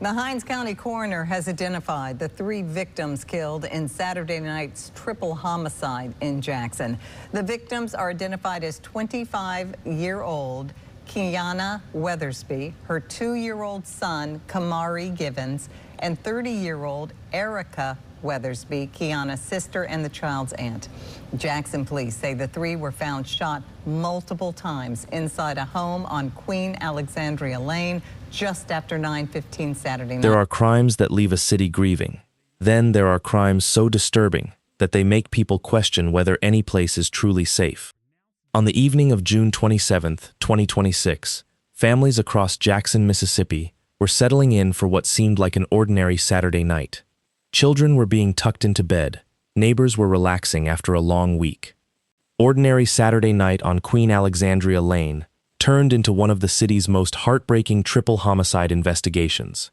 The Hinds County coroner has identified the 3 victims killed in Saturday night's triple homicide in Jackson. The victims are identified as 25-year-old Keyana Weathersby, her 2-year-old son, Camari Givens, and 30-year-old Erica Weathersby, Keyana's sister and the child's aunt. Jackson police say the 3 were found shot multiple times inside a home on Queen Alexandria Lane just after 9:15 Saturday night. There are crimes that leave a city grieving. Then there are crimes so disturbing that they make people question whether any place is truly safe. On the evening of June 27, 2026, families across Jackson, Mississippi were settling in for what seemed like an ordinary Saturday night. Children were being tucked into bed. Neighbors were relaxing after a long week. Ordinary Saturday night on Queen Alexandria Lane turned into one of the city's most heartbreaking triple homicide investigations.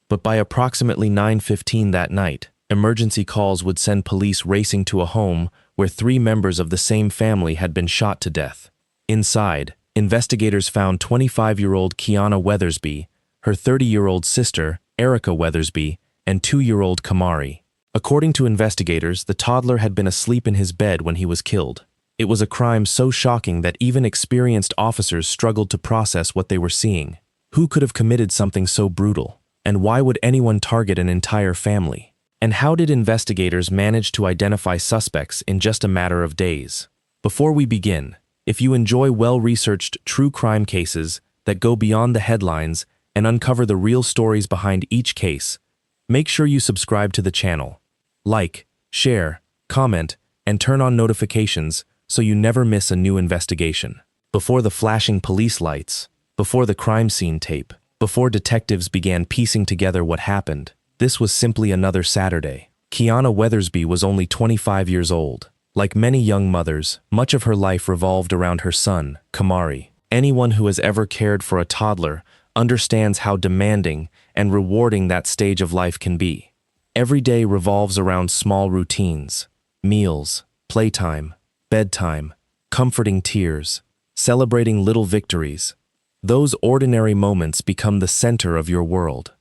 But by approximately 9:15 that night, emergency calls would send police racing to a home where 3 members of the same family had been shot to death. Inside, investigators found 25-year-old Keyana Weathersby, her 30-year-old sister, Erica Weathersby, and 2-year-old Camari. According to investigators, the toddler had been asleep in his bed when he was killed. It was a crime so shocking that even experienced officers struggled to process what they were seeing. Who could have committed something so brutal? And why would anyone target an entire family? And how did investigators manage to identify suspects in just a matter of days? Before we begin, if you enjoy well-researched true crime cases that go beyond the headlines and uncover the real stories behind each case, make sure you subscribe to the channel. Like, share, comment, and turn on notifications so you never miss a new investigation. Before the flashing police lights, before the crime scene tape, before detectives began piecing together what happened, this was simply another Saturday. Keyana Weathersby was only 25 years old. Like many young mothers, much of her life revolved around her son, Camari. Anyone who has ever cared for a toddler understands how demanding and rewarding that stage of life can be. Every day revolves around small routines: meals, playtime, bedtime, comforting tears, celebrating little victories. Those ordinary moments become the center of your world.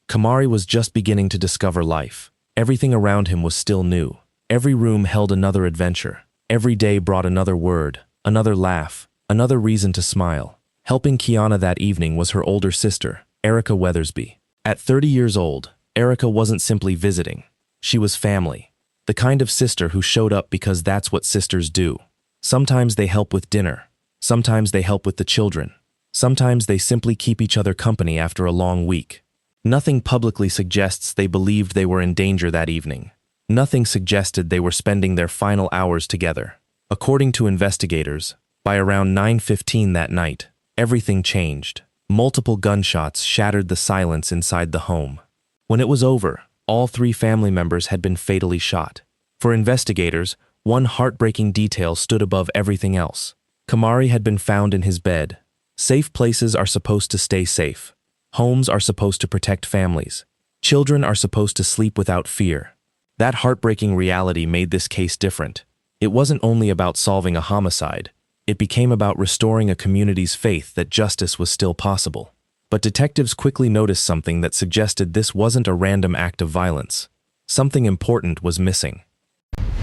Camari was just beginning to discover life. Everything around him was still new. Every room held another adventure. Every day brought another word, another laugh, another reason to smile. Helping Keyana that evening was her older sister, Erica Weathersby. At 30 years old, Erica wasn't simply visiting. She was family. The kind of sister who showed up because that's what sisters do. Sometimes they help with dinner. Sometimes they help with the children. Sometimes they simply keep each other company after a long week. Nothing publicly suggests they believed they were in danger that evening. Nothing suggested they were spending their final hours together. According to investigators, by around 9:15 that night, everything changed. Multiple gunshots shattered the silence inside the home. When it was over, all 3 family members had been fatally shot. For investigators, one heartbreaking detail stood above everything else. Camari had been found in his bed. Safe places are supposed to stay safe. Homes are supposed to protect families. Children are supposed to sleep without fear. That heartbreaking reality made this case different. It wasn't only about solving a homicide. It became about restoring a community's faith that justice was still possible. But detectives quickly noticed something that suggested this wasn't a random act of violence. Something important was missing.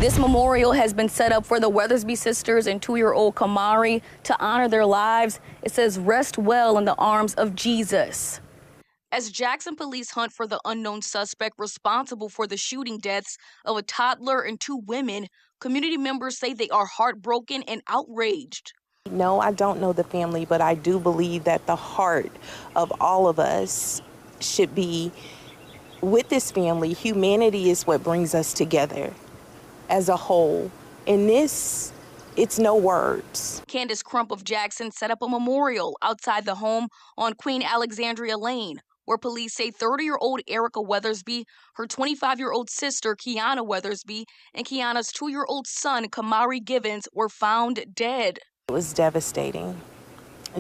This memorial has been set up for the Weathersby sisters and 2-year-old Camari to honor their lives. It says, "Rest well in the arms of Jesus." As Jackson police hunt for the unknown suspect responsible for the shooting deaths of a toddler and 2 women, community members say they are heartbroken and outraged. No, I don't know the family, but I do believe that the heart of all of us should be with this family. Humanity is what brings us together as a whole. In this, it's no words. Candace Crump of Jackson set up a memorial outside the home on Queen Alexandria Lane, where police say 30-year-old Erica Weathersby, her 25-year-old sister Keyana Weathersby, and Keyana's 2-year-old son Camari Givens were found dead. It was devastating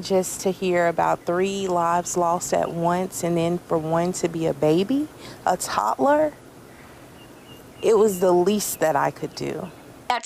just to hear about 3 lives lost at once, and then for one to be a baby, a toddler. It was the least that I could do.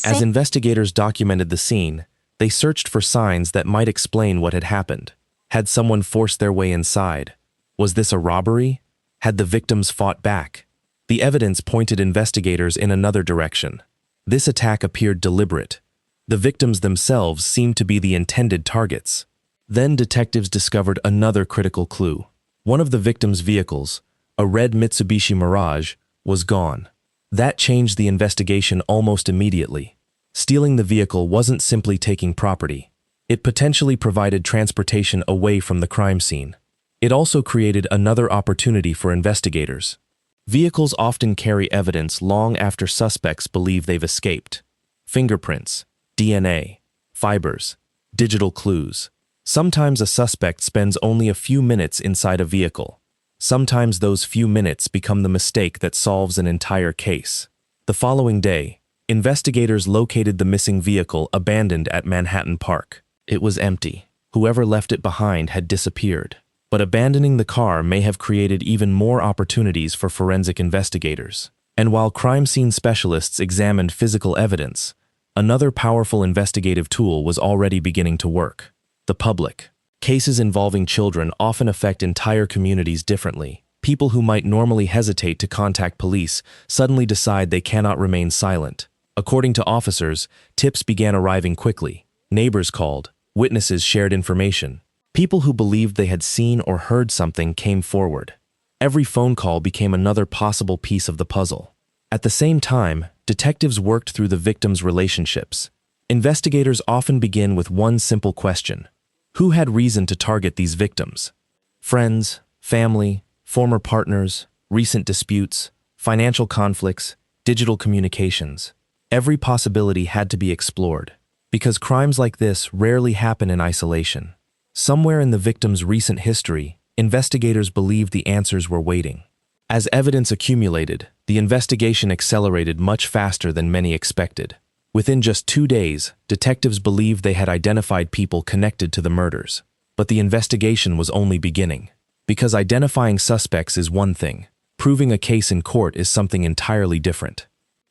As investigators documented the scene, they searched for signs that might explain what had happened. Had someone forced their way inside? Was this a robbery? Had the victims fought back? The evidence pointed investigators in another direction. This attack appeared deliberate. The victims themselves seemed to be the intended targets. Then detectives discovered another critical clue. One of the victims' vehicles, a red Mitsubishi Mirage, was gone. That changed the investigation almost immediately. Stealing the vehicle wasn't simply taking property. It potentially provided transportation away from the crime scene. It also created another opportunity for investigators. Vehicles often carry evidence long after suspects believe they've escaped. Fingerprints, DNA, fibers, digital clues. Sometimes a suspect spends only a few minutes inside a vehicle. Sometimes those few minutes become the mistake that solves an entire case. The following day, investigators located the missing vehicle abandoned at Manhattan Park. It was empty. Whoever left it behind had disappeared. But abandoning the car may have created even more opportunities for forensic investigators. And while crime scene specialists examined physical evidence, another powerful investigative tool was already beginning to work. The public. Cases involving children often affect entire communities differently. People who might normally hesitate to contact police suddenly decide they cannot remain silent. According to officers, tips began arriving quickly. Neighbors called. Witnesses shared information. People who believed they had seen or heard something came forward. Every phone call became another possible piece of the puzzle. At the same time, detectives worked through the victims' relationships. Investigators often begin with one simple question. Who had reason to target these victims? Friends, family, former partners, recent disputes, financial conflicts, digital communications. Every possibility had to be explored, because crimes like this rarely happen in isolation. Somewhere in the victim's recent history, investigators believed the answers were waiting. As evidence accumulated, the investigation accelerated much faster than many expected. Within just 2 days, detectives believed they had identified people connected to the murders. But the investigation was only beginning. Because identifying suspects is one thing, proving a case in court is something entirely different.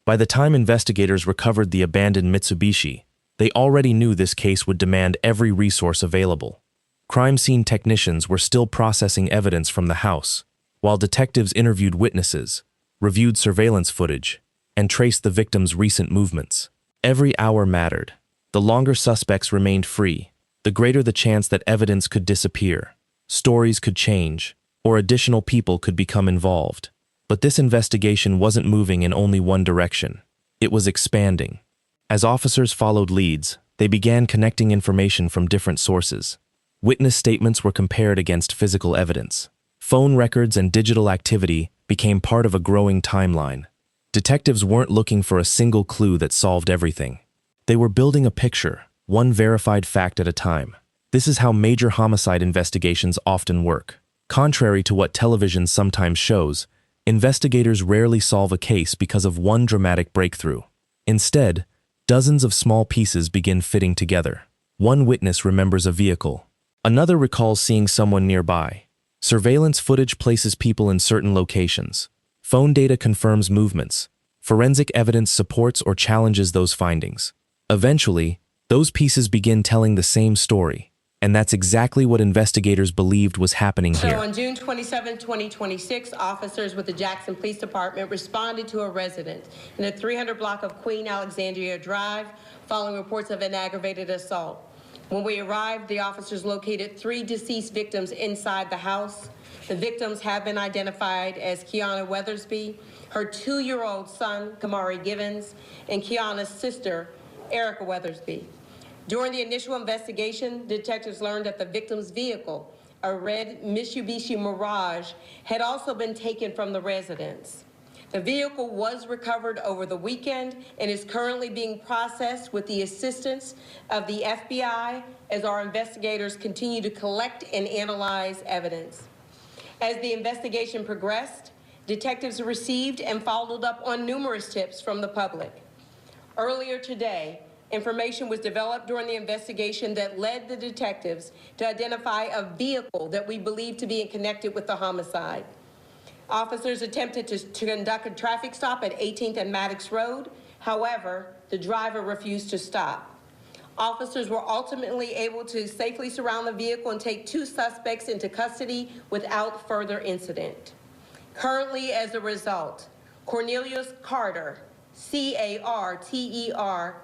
By the time investigators recovered the abandoned Mitsubishi, they already knew this case would demand every resource available. Crime scene technicians were still processing evidence from the house, while detectives interviewed witnesses, reviewed surveillance footage, and traced the victim's recent movements. Every hour mattered. The longer suspects remained free, the greater the chance that evidence could disappear, stories could change, or additional people could become involved. But this investigation wasn't moving in only one direction. It was expanding. As officers followed leads, they began connecting information from different sources. Witness statements were compared against physical evidence. Phone records and digital activity became part of a growing timeline. Detectives weren't looking for a single clue that solved everything. They were building a picture, one verified fact at a time. This is how major homicide investigations often work. Contrary to what television sometimes shows, investigators rarely solve a case because of one dramatic breakthrough. Instead, dozens of small pieces begin fitting together. One witness remembers a vehicle. Another recalls seeing someone nearby. Surveillance footage places people in certain locations. Phone data confirms movements. Forensic evidence supports or challenges those findings. Eventually, those pieces begin telling the same story, and that's exactly what investigators believed was happening here. So on June 27, 2026, officers with the Jackson Police Department responded to a resident in the 300 block of Queen Alexandria Drive following reports of an aggravated assault. When we arrived, the officers located 3 deceased victims inside the house. The victims have been identified as Keyana Weathersby, her 2-year-old son, Camari, and Keyana's sister, Erica Weathersby. During the initial investigation, detectives learned that the victim's vehicle, a red Mitsubishi Mirage, had also been taken from the residence. The vehicle was recovered over the weekend and is currently being processed with the assistance of the FBI as our investigators continue to collect and analyze evidence. As the investigation progressed, detectives received and followed up on numerous tips from the public. Earlier today, information was developed during the investigation that led the detectives to identify a vehicle that we believe to be connected with the homicide. Officers attempted to conduct a traffic stop at 18th and Maddox Road. However, the driver refused to stop. Officers were ultimately able to safely surround the vehicle and take 2 suspects into custody without further incident. Currently, as a result, Cornelius Carter, C-A-R-T-E-R,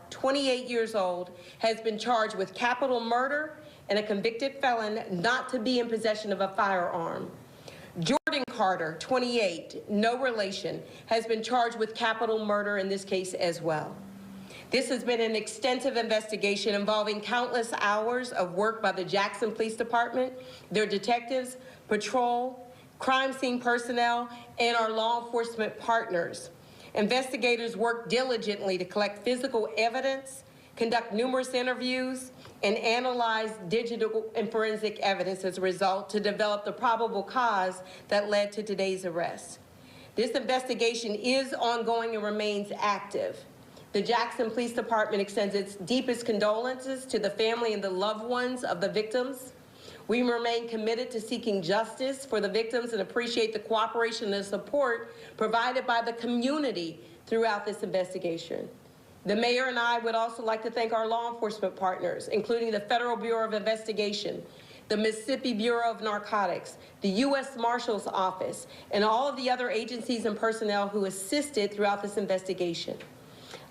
28 years old, has been charged with capital murder and a convicted felon not to be in possession of a firearm. Jordan Carter, 28, no relation, has been charged with capital murder in this case as well. This has been an extensive investigation involving countless hours of work by the Jackson Police Department, their detectives, patrol, crime scene personnel, and our law enforcement partners. Investigators worked diligently to collect physical evidence, conduct numerous interviews, and analyze digital and forensic evidence as a result to develop the probable cause that led to today's arrest. This investigation is ongoing and remains active. The Jackson Police Department extends its deepest condolences to the family and the loved ones of the victims. We remain committed to seeking justice for the victims and appreciate the cooperation and support provided by the community throughout this investigation. The mayor and I would also like to thank our law enforcement partners, including the Federal Bureau of Investigation, the Mississippi Bureau of Narcotics, the U.S. Marshal's Office, and all of the other agencies and personnel who assisted throughout this investigation.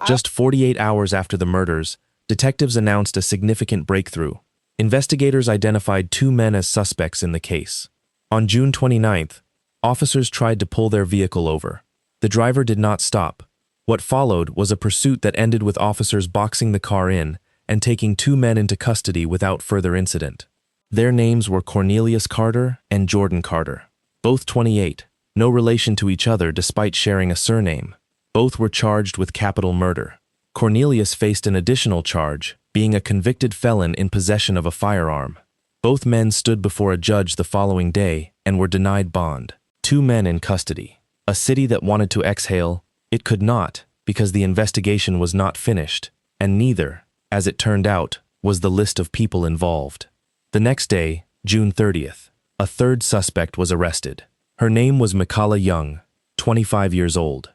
Just 48 hours after the murders, detectives announced a significant breakthrough. Investigators identified 2 men as suspects in the case. On June 29th, officers tried to pull their vehicle over. The driver did not stop. What followed was a pursuit that ended with officers boxing the car in and taking 2 men into custody without further incident. Their names were Cornelius Carter and Jordan Carter. Both 28, no relation to each other despite sharing a surname. Both were charged with capital murder. Cornelius faced an additional charge, being a convicted felon in possession of a firearm. Both men stood before a judge the following day and were denied bond. 2 men in custody. A city that wanted to exhale, it could not, because the investigation was not finished, and neither, as it turned out, was the list of people involved. The next day, June 30th, a third suspect was arrested. Her name was Mikala Young, 25 years old.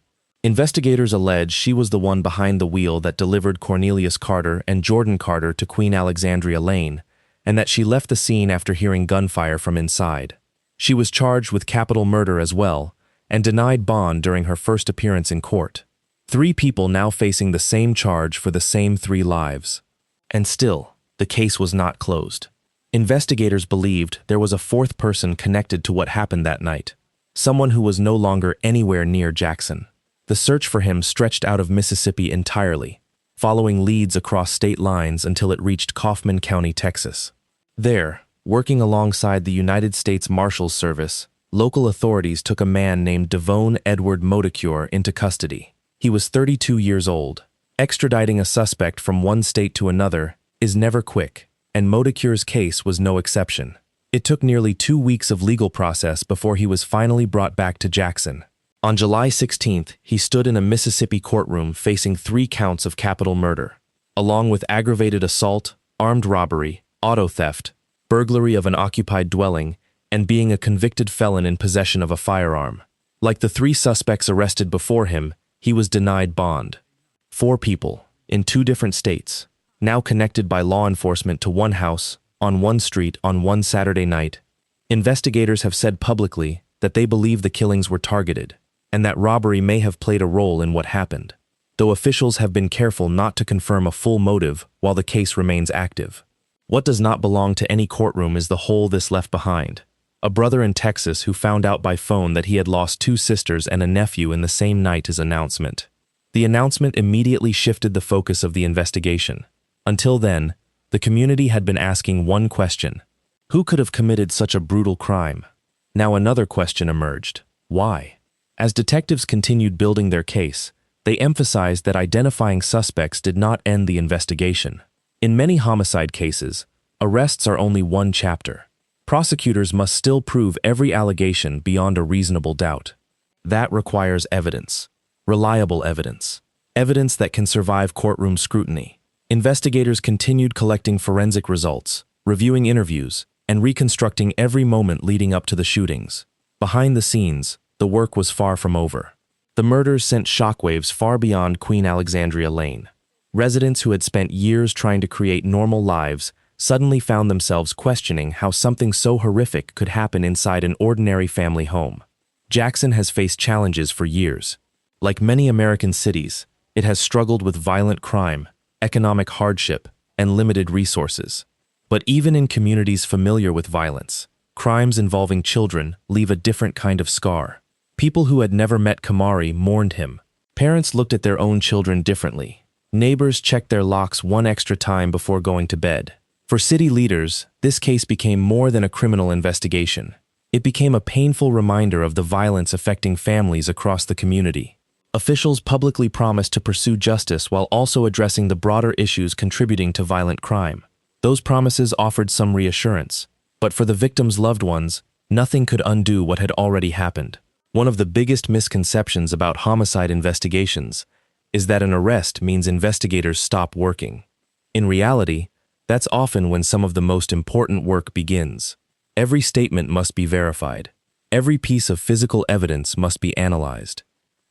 Investigators allege she was the one behind the wheel that delivered Cornelius Carter and Jordan Carter to Queen Alexandria Lane, and that she left the scene after hearing gunfire from inside. She was charged with capital murder as well, and denied bond during her first appearance in court. 3 people now facing the same charge for the same 3 lives. And still, the case was not closed. Investigators believed there was a 4th person connected to what happened that night, someone who was no longer anywhere near Jackson. The search for him stretched out of Mississippi entirely, following leads across state lines until it reached Kaufman County, Texas. There, working alongside the United States Marshal's Service, local authorities took a man named Devone Edward Modecure into custody. He was 32 years old. Extraditing a suspect from one state to another is never quick, and Modecure's case was no exception. It took nearly 2 weeks of legal process before he was finally brought back to Jackson. On July 16th, he stood in a Mississippi courtroom facing 3 counts of capital murder, along with aggravated assault, armed robbery, auto theft, burglary of an occupied dwelling, and being a convicted felon in possession of a firearm. Like the 3 suspects arrested before him, he was denied bond. 4 people, in 2 different states, now connected by law enforcement to one house, on one street on one Saturday night. Investigators have said publicly that they believe the killings were targeted, and that robbery may have played a role in what happened, though officials have been careful not to confirm a full motive while the case remains active. What does not belong to any courtroom is the hole this left behind. A brother in Texas who found out by phone that he had lost 2 sisters and a nephew in the same night as announcement. The announcement immediately shifted the focus of the investigation. Until then, the community had been asking one question: who could have committed such a brutal crime? Now another question emerged: why? As detectives continued building their case, they emphasized that identifying suspects did not end the investigation. In many homicide cases, arrests are only one chapter. Prosecutors must still prove every allegation beyond a reasonable doubt. That requires evidence, reliable evidence, evidence that can survive courtroom scrutiny. Investigators continued collecting forensic results, reviewing interviews, and reconstructing every moment leading up to the shootings. Behind the scenes, the work was far from over. The murders sent shockwaves far beyond Queen Alexandria Lane. Residents who had spent years trying to create normal lives suddenly found themselves questioning how something so horrific could happen inside an ordinary family home. Jackson has faced challenges for years. Like many American cities, it has struggled with violent crime, economic hardship, and limited resources. But even in communities familiar with violence, crimes involving children leave a different kind of scar. People who had never met Camari mourned him. Parents looked at their own children differently. Neighbors checked their locks one extra time before going to bed. For city leaders, this case became more than a criminal investigation. It became a painful reminder of the violence affecting families across the community. Officials publicly promised to pursue justice while also addressing the broader issues contributing to violent crime. Those promises offered some reassurance, but for the victims' loved ones, nothing could undo what had already happened. One of the biggest misconceptions about homicide investigations is that an arrest means investigators stop working. In reality, that's often when some of the most important work begins. Every statement must be verified. Every piece of physical evidence must be analyzed.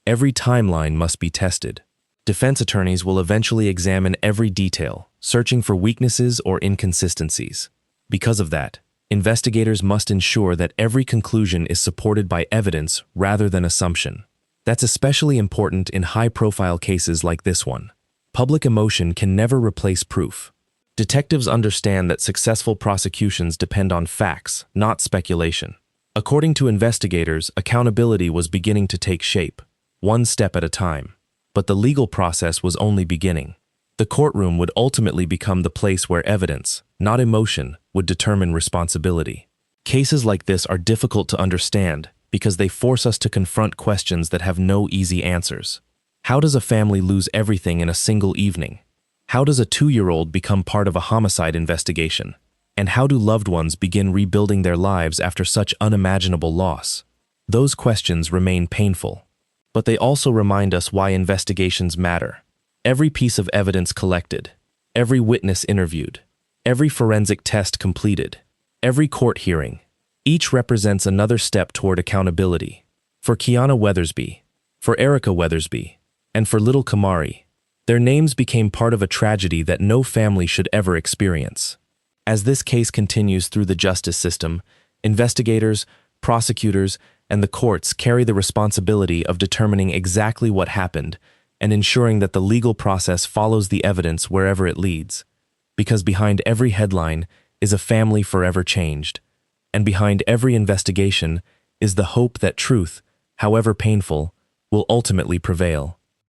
Every timeline must be tested. Defense attorneys will eventually examine every detail, searching for weaknesses or inconsistencies. Because of that, investigators must ensure that every conclusion is supported by evidence rather than assumption. That's especially important in high-profile cases like this one. Public emotion can never replace proof. Detectives understand that successful prosecutions depend on facts, not speculation. According to investigators, accountability was beginning to take shape, one step at a time. But the legal process was only beginning. The courtroom would ultimately become the place where evidence, not emotion, would determine responsibility. Cases like this are difficult to understand because they force us to confront questions that have no easy answers. How does a family lose everything in a single evening? How does a 2-year-old become part of a homicide investigation? And how do loved ones begin rebuilding their lives after such unimaginable loss? Those questions remain painful, but they also remind us why investigations matter. Every piece of evidence collected, every witness interviewed, every forensic test completed, every court hearing, each represents another step toward accountability. For Keyana Weathersby, for Erica Weathersby, and for little Camari, their names became part of a tragedy that no family should ever experience. As this case continues through the justice system, investigators, prosecutors, and the courts carry the responsibility of determining exactly what happened and ensuring that the legal process follows the evidence wherever it leads. Because behind every headline is a family forever changed, and behind every investigation is the hope that truth, however painful, will ultimately prevail.